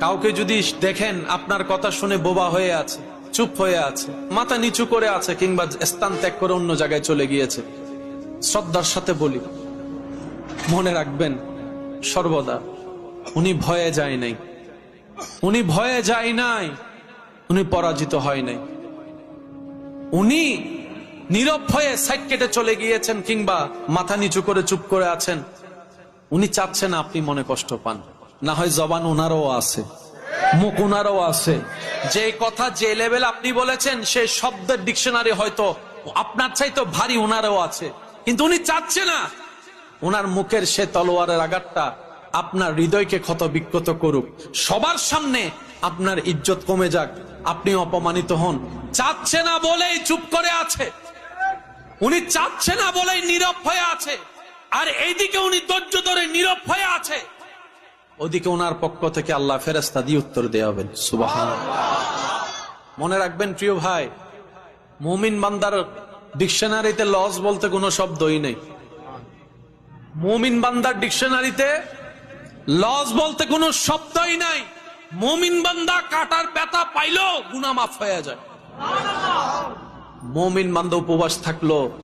কাউকে যদি দেখেন আপনার কথা শুনে বোবা হয়ে আছে, চুপ হয়ে আছে, মাথা নিচু করে আছে, কিংবা স্থান ত্যাগ করে অন্য জায়গায় চলে গিয়েছে, শ্রদ্ধার সাথে বলি, মনে রাখবেন সর্বদা উনি ভয়ে যায় নাই, উনি ভয়ে যায় নাই, উনি পরাজিত হয় নাই। উনি নীরব হয়ে সাইড কেটে চলে গিয়েছেন কিংবা মাথা নিচু করে চুপ করে আছেন। উনি চাচ্ছেন আপনি মনে কষ্ট পান। না হয় জবান উনারও আছে, মুখ উনারও আছে, যে কথা যে লেভেল আপনি বলেছেন সেই শব্দের ডিকশনারি হয়তো আপনার চাইতো ভারী উনারও আছে, কিন্তু উনি চাচ্ছে না উনার মুখের সে তলোয়ারের আঘাতটা আপনার হৃদয়কে ক্ষত বিক্ষত করুক, সবার সামনে আপনার ইজ্জত কমে যাক, আপনি অপমানিত হন। চাচ্ছে না বলেই চুপ করে আছে, উনি চাচ্ছে না বলেই নীরব হয়ে আছে। আর এইদিকে উনি ধৈর্য ধরে নীরব হয়ে আছে, ওদিকে ওনার পক্ষ থেকে আল্লাহ ফেরেশতা দিয়ে উত্তর দেয়া হবেন। সুবহানাল্লাহ। মনে রাখবেন প্রিয় ভাই, মুমিন বান্দার ডিকশনারিতে লস বলতে কোনো শব্দই নেই। মুমিন বান্দার ডিকশনারিতে লস বলতে কোনো শব্দই নাই। মুমিন বান্দা কাটার ব্যথা পাইলো গুনাহ মাফ হয়ে যায়। মুমিন বান্দা উপবাস থাকলো